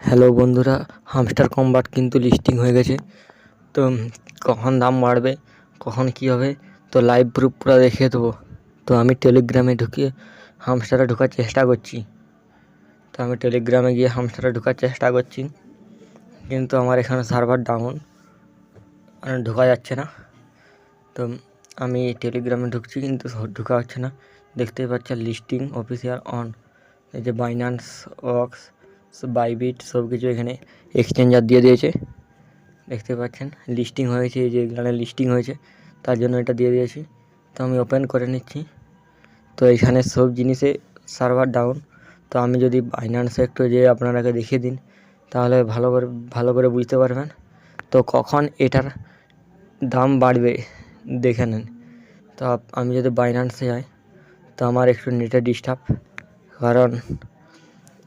Hello বন্ধুরা, hamster combat কিন্তু listing হয়ে গেছে। তো কখন দাম বাড়বে, কখন কী হবে, তো লাইভ প্রুফ পুরো দেখিয়ে দেবো। তো আমি টেলিগ্রামে ঢুকিয়ে হামস্টারে ঢোকার চেষ্টা করছি। তো আমি টেলিগ্রামে গিয়ে হামস্টারে ঢোকার চেষ্টা করছি, কিন্তু আমার এখানে সার্ভার ডাউন, ঢোকা যাচ্ছে না। তো আমি টেলিগ্রামে ঢুকছি কিন্তু ঢোকা হচ্ছে না। দেখতেই পাচ্ছেন লিস্টিং অফিসিয়াল অন, এই যে বাইন্যান্স, ওয়াক্স, বাইবিট সব কিছু এখানে এক্সচেঞ্জার দিয়ে দিয়েছে। দেখতে পাচ্ছেন লিস্টিং হয়েছে, এই যে এখানে লিস্টিং হয়েছে, তার জন্য এটা দিয়ে দিয়েছি। তো আমি ওপেন করে নিচ্ছি। তো এখানে সব জিনিসে সার্ভার ডাউন। তো আমি যদি বাইন্যান্সে একটু যে আপনারাকে দেখিয়ে দিন, তাহলে ভালো করে বুঝতে পারবেন। তো কখন এটার দাম বাড়বে দেখে নেন। তো আমি যদি বাইন্যান্সে যাই, তো আমার একটু নেটের ডিস্টার্ব, কারণ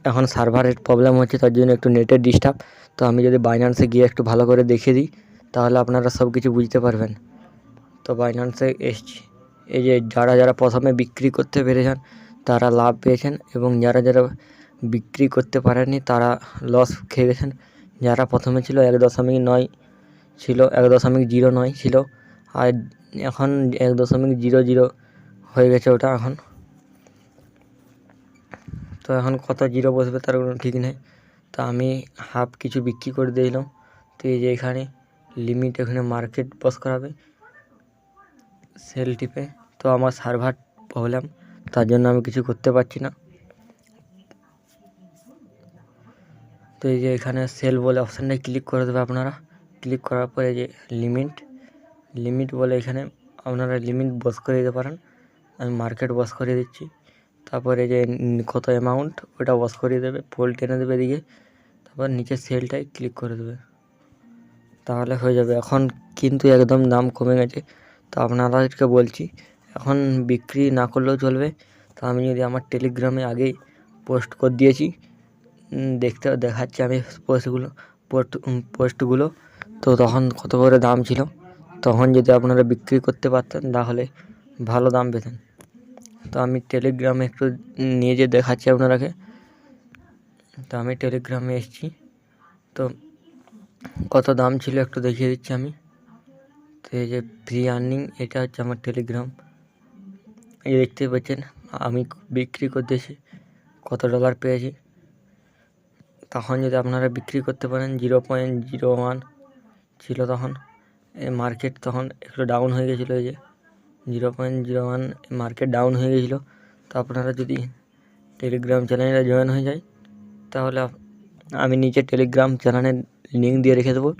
এখন সার্ভারের প্রবলেম হচ্ছে, তার জন্য একটু নেটের ডিস্টার্ব। তো আমি যদি বাইন্যান্সে গিয়ে একটু ভালো করে দেখিয়ে দিই, তাহলে আপনারা সব কিছু বুঝতে পারবেন। তো বাইন্যান্সে এসছি, এই যে যারা প্রথমে বিক্রি করতে পেরেছেন তারা লাভ পেয়েছেন, এবং যারা বিক্রি করতে পারেননি তারা লস খেয়ে গেছেন। যারা প্রথমে ছিল 1.9 ছিল, 1.09 ছিল, আর এখন 1.00 হয়ে গেছে ওটা এখন। তো এখন কত জিরো বসবে তার কোনো ঠিক নেই। তো আমি হাফ কিছু বিক্রি করে দিলাম। তো এই যে এখানে লিমিট, এখানে মার্কেট বস করাবে, সেল টিপে। তো আমার সার্ভার প্রবলেম, তার জন্য আমি কিছু করতে পারছি না। তো এই যে এখানে সেল বলে অপশানটায় ক্লিক করে দেবে আপনারা। ক্লিক করার পরে যে লিমিট বলে এখানে আপনারা লিমিট বস করে দিতে পারেন। আমি মার্কেট বস করে দিচ্ছি। তারপরে যে কত অ্যামাউন্ট ওটা বস করিয়ে দেবে, পোল টেনে দেবে এদিকে, তারপর নিচে সেলটাই ক্লিক করে দেবে, তাহলে হয়ে যাবে। এখন কিন্তু একদম দাম কমে গেছে। তো আপনাদেরকে বলছি, এখন বিক্রি না করলেও চলবে। তো আমি যদি আমার টেলিগ্রামে আগেই পোস্ট করে দিয়েছি, দেখাচ্ছি আমি পোস্টগুলো। তো তখন কত করে দাম ছিল, তখন যদি আপনারা বিক্রি করতে পারতেন তাহলে ভালো দাম পেতেন। তো আমি টেলিগ্রামে একটু নিয়ে যেয়ে দেখাচ্ছি আপনারাকে। তো আমি টেলিগ্রামে এসেছি, তো কত দাম ছিল একটু দেখিয়ে দিচ্ছি আমি। তো এই যে ফ্রি আর্নিং, এটা হচ্ছে আমার টেলিগ্রাম। এই দেখতে পাচ্ছেন আমি বিক্রি করতেছি, কত ডলার পেয়েছি। তখন যদি আপনারা বিক্রি করতে পারেন, 0.01 ছিল তখন। মার্কেট তখন একটু ডাউন হয়ে গেছিলো, এই যে 0.01 মার্কেট ডাউন হয়ে গেছিলো। তো আপনারা যদি টেলিগ্রাম চ্যানেলে জয়েন হয়ে যায়, তাহলে আমি নিচে টেলিগ্রাম চ্যানেলের লিঙ্ক দিয়ে রেখে দেবো।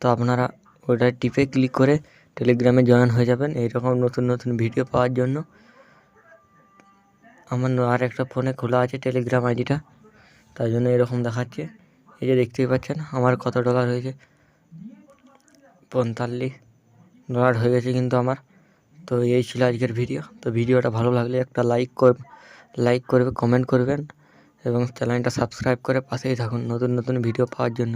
তো আপনারা ওটা টিপে ক্লিক করে টেলিগ্রামে জয়েন হয়ে যাবেন এইরকম নতুন ভিডিও পাওয়ার জন্য। আমার আর একটা ফোনে খোলা আছে টেলিগ্রাম আইডিটা, তাই জন্য এরকম দেখাচ্ছে। এই যে দেখতেই পাচ্ছেন আমার কত ডলার হয়েছে, 45 ডলার হয়ে গেছে কিন্তু আমার। তো এই ছিল আজকের ভিডিও। তো ভিডিওটা ভালো লাগলে একটা লাইক করবে, কমেন্ট করবেন, এবং চ্যানেলটা সাবস্ক্রাইব করে পাশেই থাকুন নতুন ভিডিও পাওয়ার জন্য।